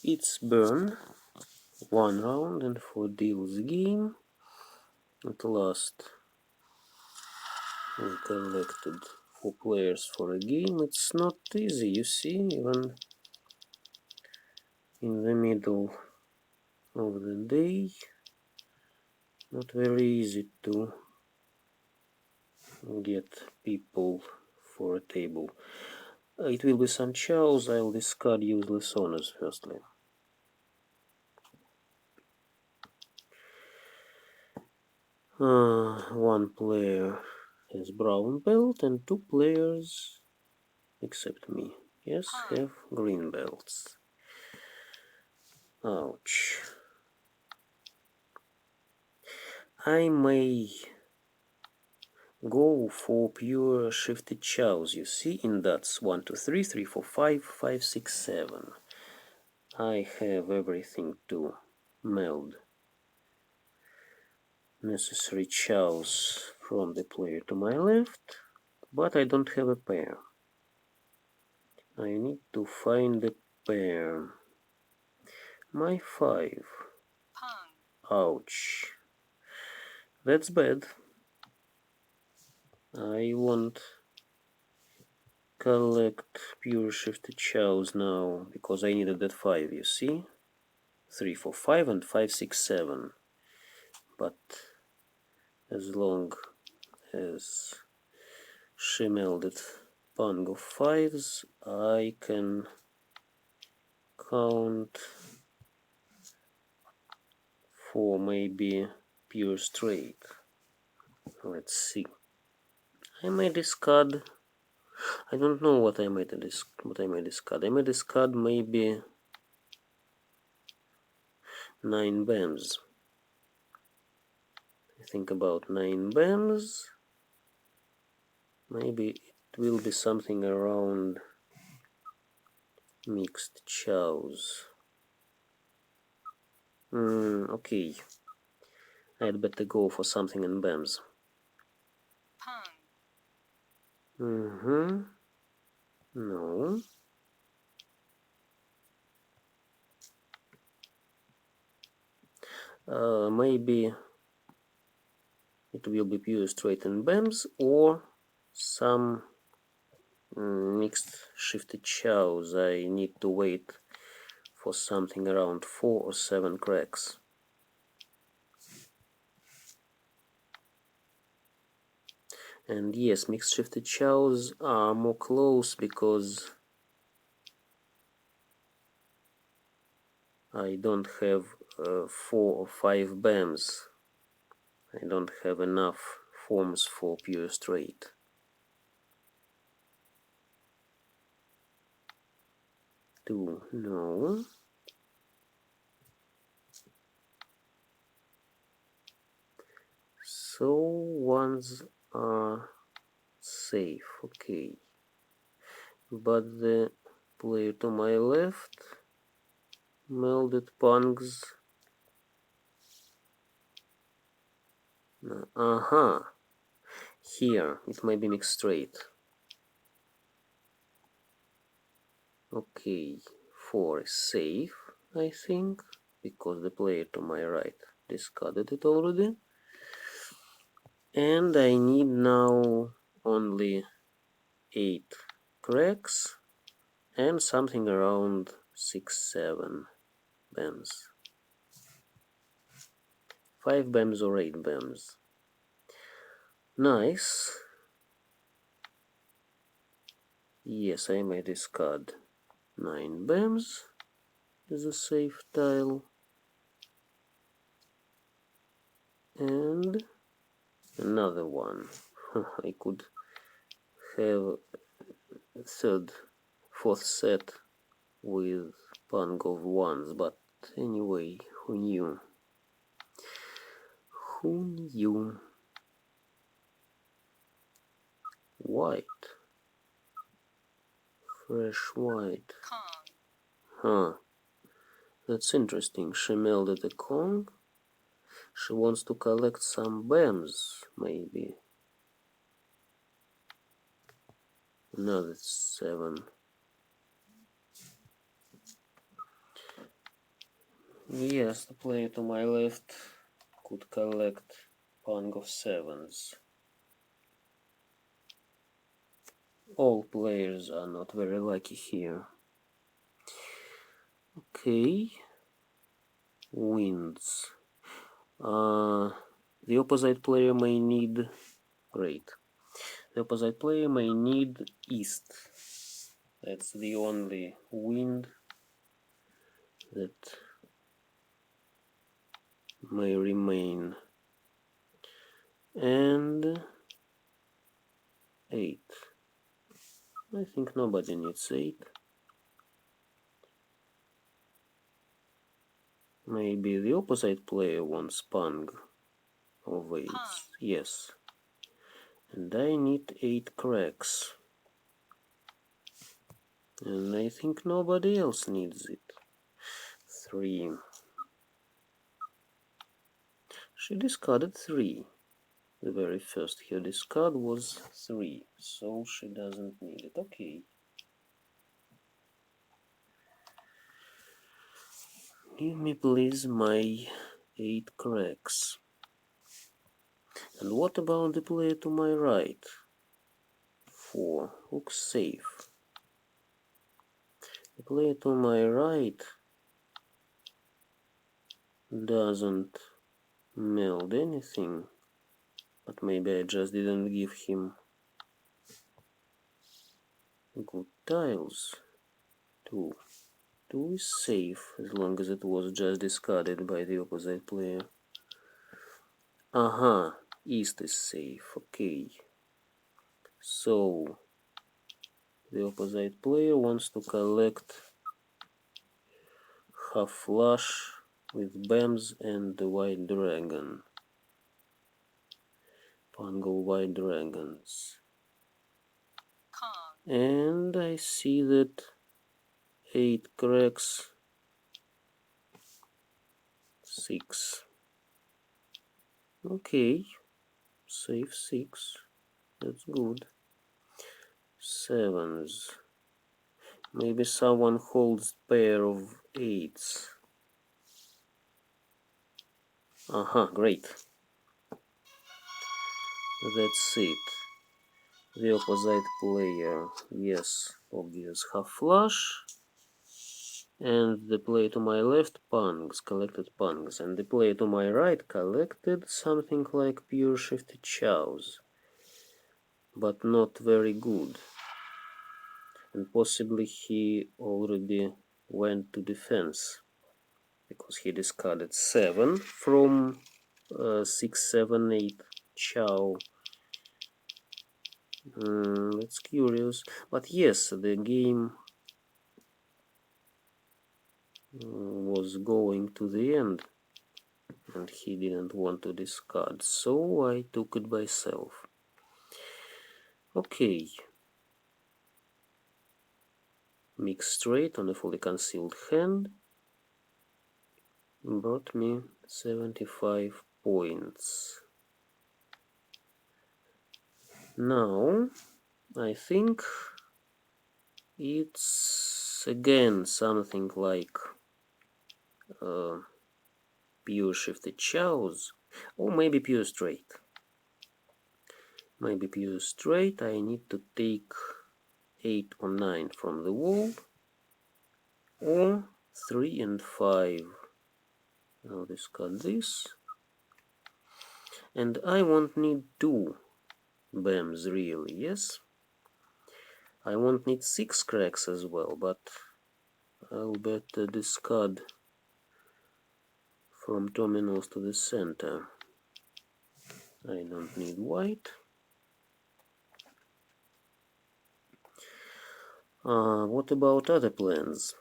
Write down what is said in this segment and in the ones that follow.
It's Bern, 1 round, and for deals game, at last we collected 4 players for a game. It's not easy, you see, even in the middle of the day, not very easy to get people for a table. It will be some chows. I'll discard useless owners firstly. One player has brown belt and 2 players, except me, yes, have green belts. Ouch. I may go for pure shifted chows, you see, in dots 1, 2, 3, 3, 4, 5, 5, 6, 7. I have everything to meld necessary chows from the player to my left, but I don't have a pair. I need to find a pair. My 5. Ouch. That's bad. I won't collect pure shifted chows now because I needed that 5, you see? 3, 4, 5 and 5, 6, 7. But as long as she melded pung of 5s, I can count for maybe pure straight. Let's see. I may discard. I don't know what I may discard. I may discard maybe 9 BAMs. I think about 9 BAMs. Maybe it will be something around mixed chows. Okay. I'd better go for something in BAMs. No. Maybe it will be pure straight and BAMs or some mixed shifted chows. I need to wait for something around 4 or 7 cracks. And yes, mixed shifted chows are more close because I don't have 4 or 5 BAMs. I don't have enough forms for pure straight. No. So ones are safe, okay. But the player to my left melded pungs. Here it might be mixed straight. Okay, 4 is safe, I think, because the player to my right discarded it already. And I need now only 8 cracks and something around 6, 7 BAMs. 5 BAMs or 8 BAMs. Nice. Yes, I may discard 9 BAMs as a safe tile. And another one. I could have a fourth set with pung of 1s, but anyway, who knew? Who knew? White. Fresh white. That's interesting. She melded a Kong. She wants to collect some BAMs, maybe. Another 7. Yes, the player to my left could collect pang of sevens. All players are not very lucky here. Okay. Wins. The opposite player may need... Great. The opposite player may need east. That's the only wind that may remain. And 8. I think nobody needs 8. Maybe the opposite player wants pang of 8. Yes. And I need 8 cracks. And I think nobody else needs it. 3. She discarded 3. The very first her discard was 3, so she doesn't need it. Okay. Give me please my 8 cracks. And what about the player to my right? 4. Looks safe. The player to my right doesn't meld anything, but maybe I just didn't give him good tiles. 2. 2 is safe as long as it was just discarded by the opposite player. Aha, east is safe, okay. So, the opposite player wants to collect half flush with Bams and the white dragon. Pango white dragons. And I see that 8 cracks, 6. Okay, save 6. That's good. 7s. Maybe someone holds pair of 8s. Aha, great. That's it. The opposite player, yes, obvious, half flush. And the player to my left punks, collected punks. And the player to my right collected something like pure shifted chows. But not very good. And possibly he already went to defense. Because he discarded 7 from 6, 7, 8 chow. That's curious. But yes, the game was going to the end. And he didn't want to discard. So I took it myself. Okay. Mix straight on a fully concealed hand. Brought me 75 points. Now, I think it's again something like pure shifted chows, or maybe pure straight. Maybe pure straight. I need to take 8 or 9 from the wall, or 3 and 5. I'll discard this. And I won't need 2 BAMs really, yes? I won't need 6 cracks as well, but I'll better discard from terminals to the center. I don't need white. What about other plans?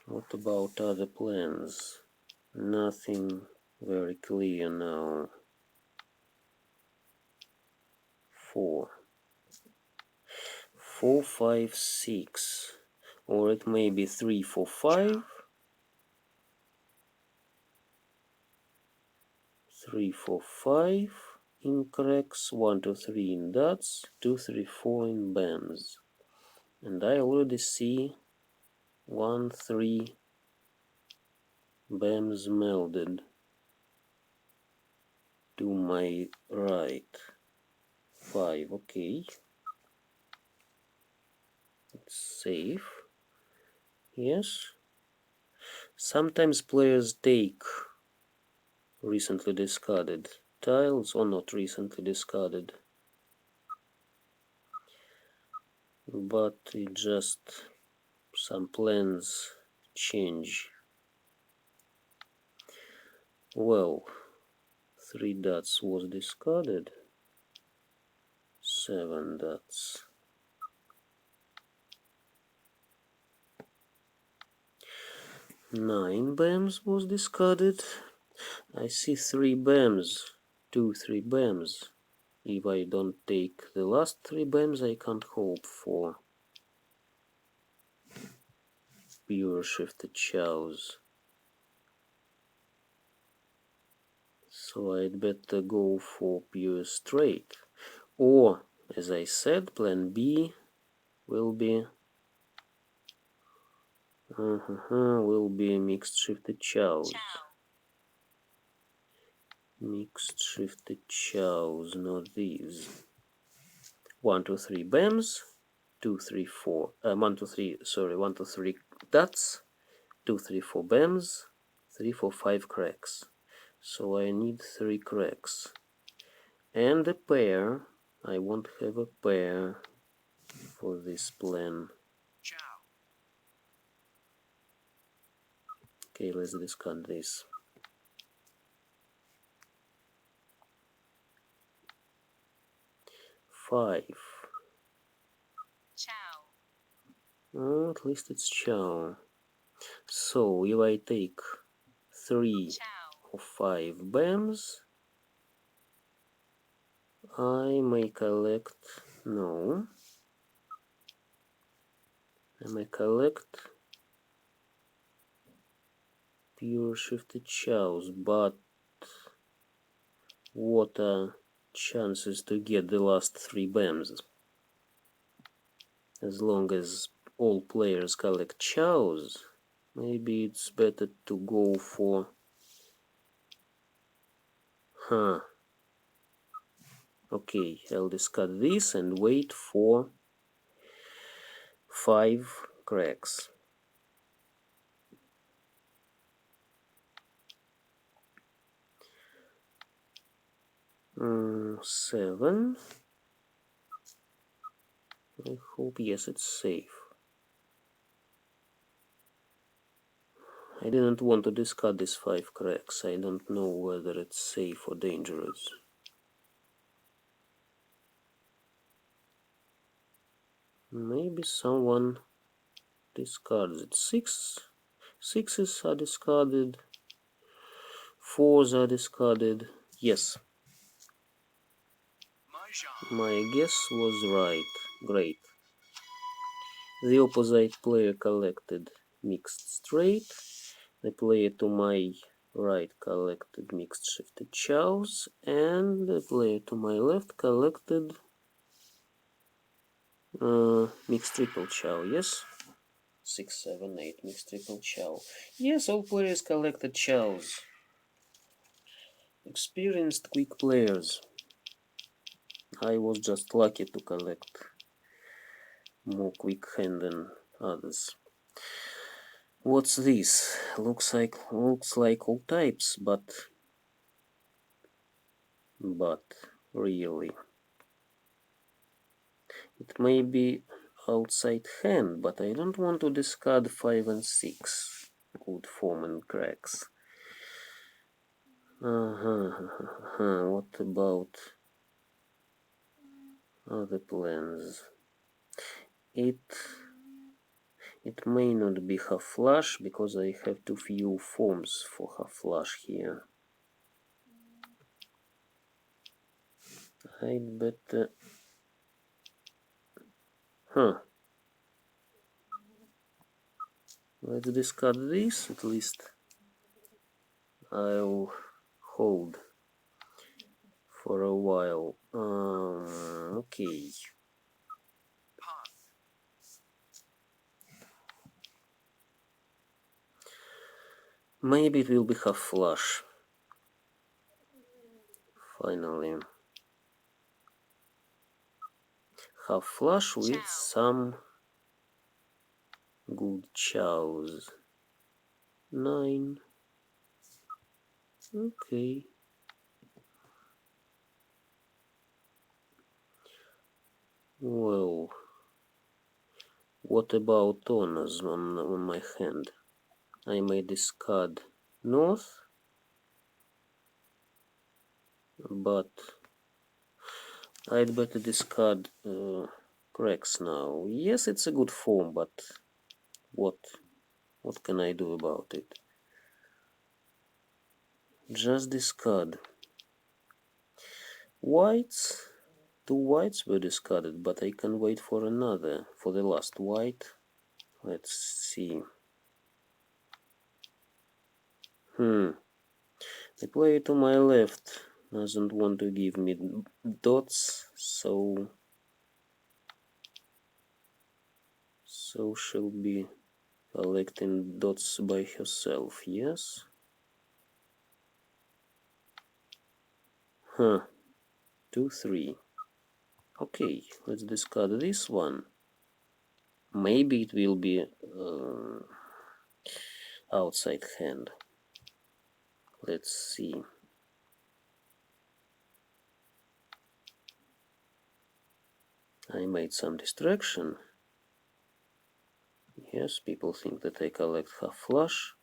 What about other plans? Nothing very clear now. 4. 4, 5, 6. Or it may be 3, 4, 5. 3, 4, 5 in cracks, 1, 2, 3 in dots, 2, 3, 4 in BAMs. And I already see 1, 3 Bams melded to my right. 5, okay. It's safe. Yes. Sometimes players take recently discarded tiles or not recently discarded, but it just some plans change. Well, 3 dots was discarded, 7 dots. 9 bams was discarded. I see 3 bams, 2, 3 bams. If I don't take the last 3 bams, I can't hope for pure shifted chows. So I'd better go for pure straight. Or, as I said, plan B will be mixed shifted chows. Mixed shifted chows, not these. 1, 2, 3 bams, 2, 3, 4. 1, 2, 3. Sorry, 1, 2, 3 dots, 2, 3, 4 bams, 3, 4, 5 cracks. So I need 3 cracks. And a pair. I won't have a pair for this plan. Okay, let's discard this. 5. Oh, at least it's chow. So if I take 3 or 5 bams, I may collect. No. I may collect pure shifted chows, but what are chances to get the last 3 bams? As long as all players collect chows, maybe it's better to go for... Okay, I'll discard this and wait for 5 cracks. Mm, 7. I hope, yes, it's safe. I didn't want to discard these 5 cracks. I don't know whether it's safe or dangerous. Maybe someone discards it. 6. 6s are discarded. 4s are discarded. Yes. My guess was right. Great. The opposite player collected mixed straight. The player to my right collected mixed shifted chows, and the player to my left collected mixed triple chow. Yes, 6, 7, 8 mixed triple chow. Yes, all players collected chows. Experienced quick players. I was just lucky to collect more quick hand than others. What's this? Looks like all types, but really, it may be outside hand, but I don't want to discard 5 and 6. Good form and cracks. What about other plans? It may not be half flush because I have too few forms for half flush here. I'd better... Let's discard this, at least I'll hold for a while. Okay. Maybe it will be half flush. Finally. Half flush with some good chows. 9. Okay. Well, what about honors on my hand? I may discard north, but I'd better discard cracks now. Yes, it's a good form, but what can I do about it? Just discard. Whites. 2 whites were discarded, but I can wait for another, for the last white. Let's see. The player to my left doesn't want to give me dots, so she'll be collecting dots by herself, yes? 2, 3. Okay, let's discard this one. Maybe it will be outside hand. Let's see. I made some distraction. Yes, people think that I collect half flush.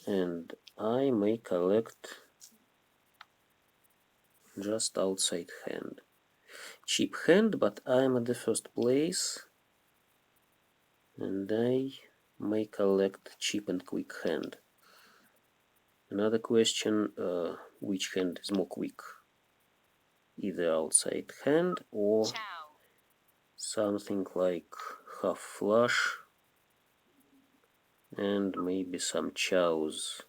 And I may collect just outside hand. Cheap hand, but I'm at the first place. And I may collect cheap and quick hand. Another question, which hand is more quick? Either outside hand or something like half flush and maybe some chows,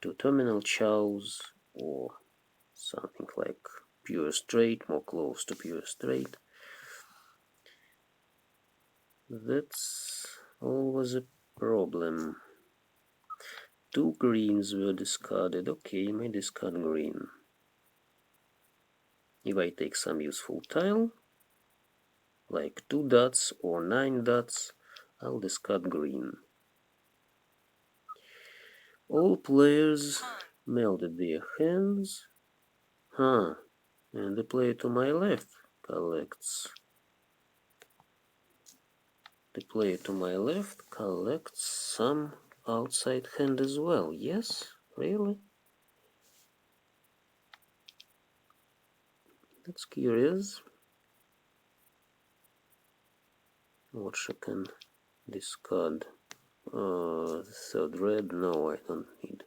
2 terminal chows, or something like pure straight, more close to pure straight. That's always a problem. 2 greens were discarded. Okay, may discard green. If I take some useful tile, like 2 dots or 9 dots, I'll discard green. All players melded their hands. And the player to my left collects. The player to my left collects some outside hand as well. Yes? Really? That's curious. What she can discard? Third red? No, I don't need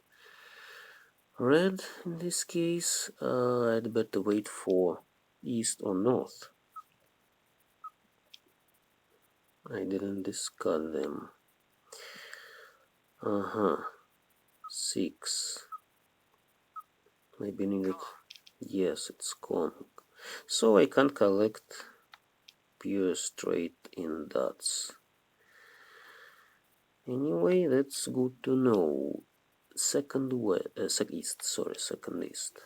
red in this case. I'd better wait for east or north. I didn't discard them. 6. Maybe needed. Yes, it's gone. So I can collect pure straight in dots. Anyway, that's good to know. Second east.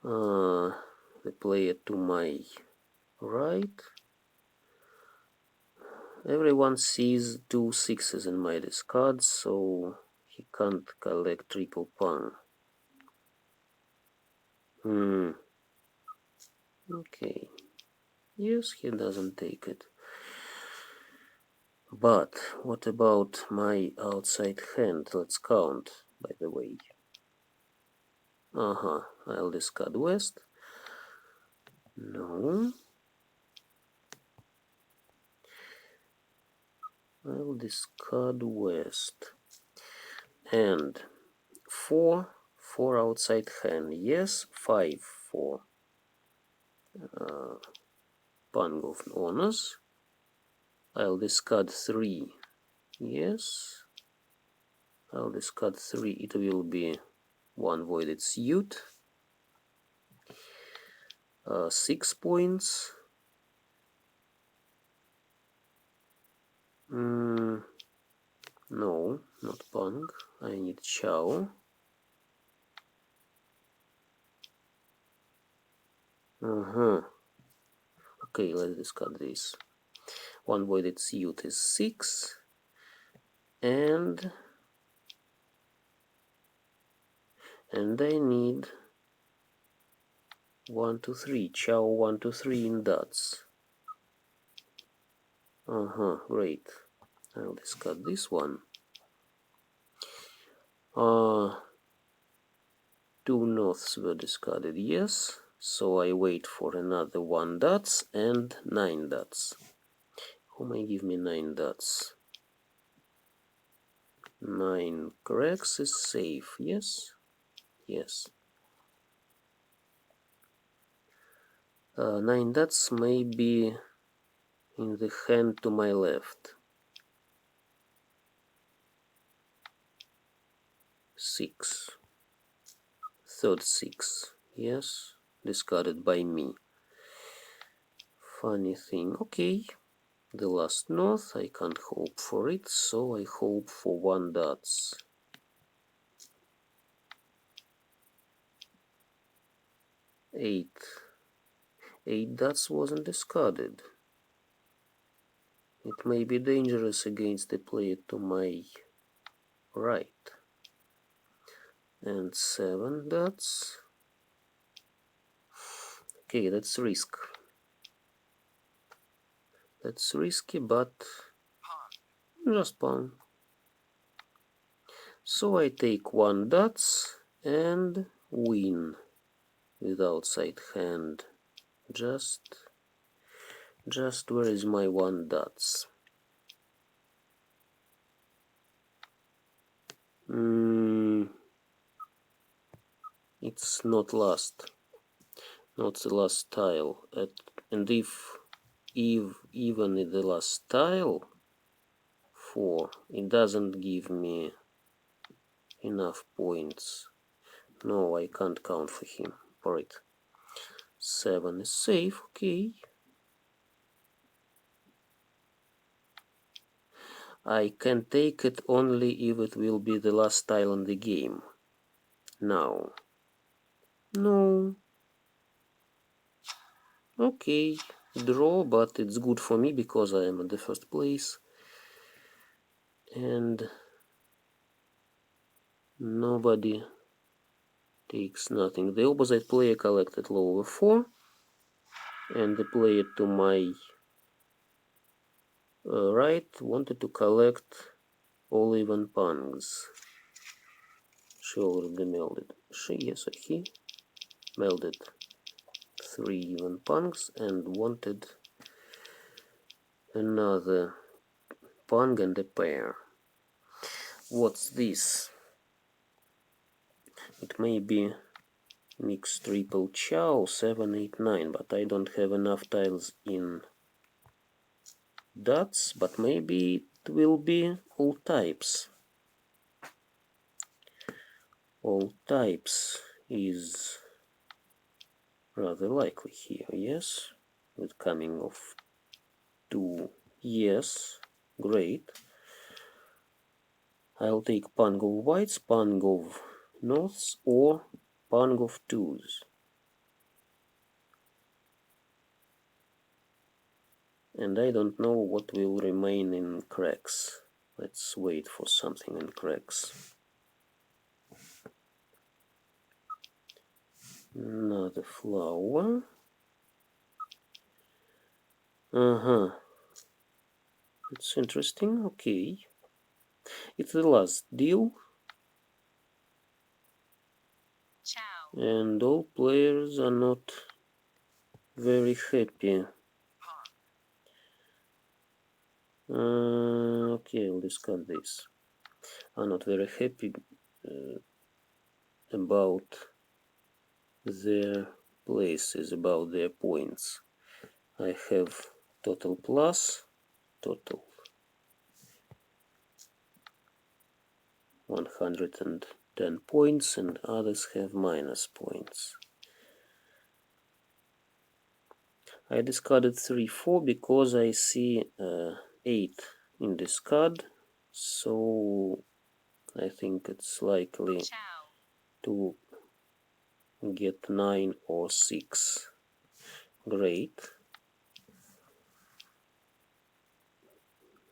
The player to my right. Everyone sees 2 6s in my discard, so he can't collect triple pawn. Okay. Yes, he doesn't take it. But what about my outside hand? Let's count, by the way. I'll discard west. No. I'll discard west. And 4 outside hand. Yes, 5 for Pangov honors. I'll discard 3. Yes. I'll discard 3. It will be 1 voided suit. 6 points. not Pang. I need Chow. Okay, let's discard this. One voided suit is 6. And I need 1, 2, 3. Chow 1, 2, 3 in dots. Great. I'll discard this one. 2 norths were discarded, yes. So I wait for another 1 dots and 9 dots. Who may give me 9 dots? 9 cracks is safe, yes? Yes. 9 dots may be in the hand to my left. 6. Third 6, yes, discarded by me. Funny thing, okay. The last north, I can't hope for it, so I hope for 1 dots. 8. 8 dots wasn't discarded. It may be dangerous against the player to my right. And 7 dots. Okay, that's risk. That's risky, but just pawn. So I take 1 dots and win with outside hand. Just where is my 1 dots? It's not the last tile. And if even in the last tile 4, it doesn't give me enough points. No, I can't count for it. 7 is safe, okay. I can take it only if it will be the last tile in the game. Now. No. Okay, draw, but it's good for me because I am in the first place. And nobody takes nothing. The opposite player collected lower 4. And the player to my right wanted to collect all even pungs. She already melded. He melded 3 even pungs and wanted another pung and a pair. What's this? It may be mixed triple chow 7, 8, 9, but I don't have enough tiles in dots, but maybe it will be all types. All types is rather likely here, yes? With coming of 2, yes, great. I'll take pung of whites, pung of norths, or pung of 2s. And I don't know what will remain in cracks. Let's wait for something in cracks. Another flower. It's interesting, okay. It's the last deal. Ciao. And all players are not very happy. Okay, I'll discard this. Are not very happy about their places, about their points. I have total plus, total 110 points, and others have minus points. I discarded 3, 4 because I see 8 in this card, so I think it's likely to get 9 or 6. Great.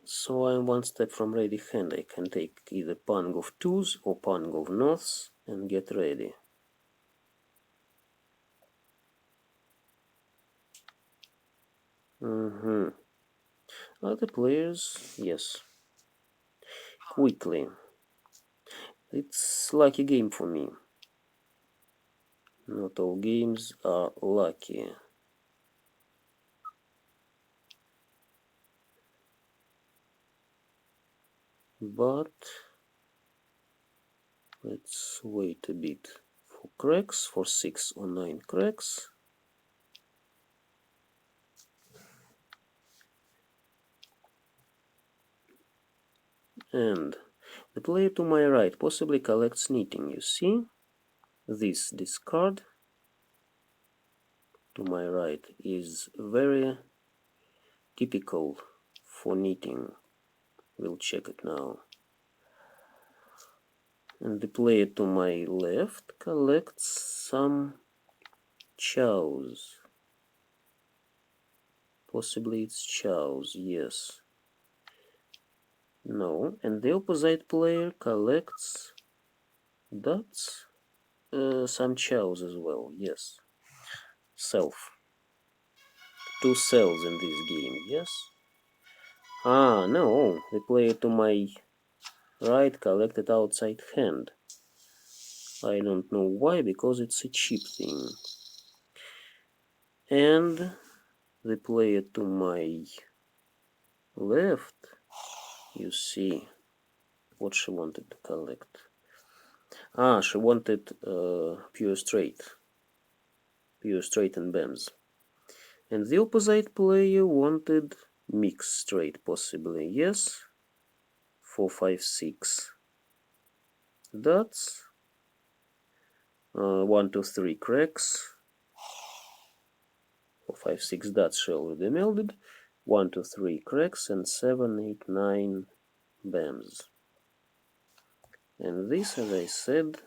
So I'm one step from ready hand. I can take either pawn of 2s or pawn of norths and get ready. Other players, yes. Quickly. It's lucky game for me. Not all games are lucky. But let's wait a bit for cracks, for 6 or 9 cracks. And the player to my right possibly collects knitting, you see? This discard to my right is very typical for knitting. We'll check it now. And the player to my left collects some chows. Possibly it's chows, yes. No, and the opposite player collects dots, some chows as well, yes. Self. 2 cells in this game, yes. Ah, no, the player to my right collected outside hand. I don't know why, because it's a cheap thing. And the player to my left, you see what she wanted to collect. Ah, she wanted pure straight and BAMs. And the opposite player wanted mixed straight, possibly, yes. 4, 5, 6 dots. 1, 2, 3 cracks. 4, 5, 6 dots she already melded. 1, 2, 3 cracks and 7, 8, 9 BAMs. And this, as I said,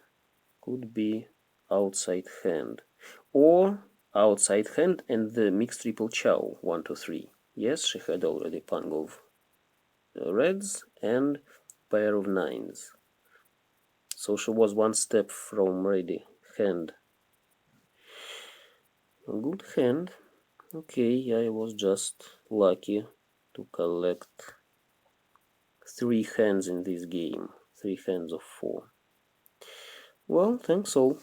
could be outside hand. Or outside hand and the mixed triple chow, 1, 2, 3. Yes, she had already pawn of reds and pair of 9s. So she was one step from ready hand. A good hand. Okay, I was just lucky to collect 3 hands in this game. 3 hands of 4. Well, thanks all.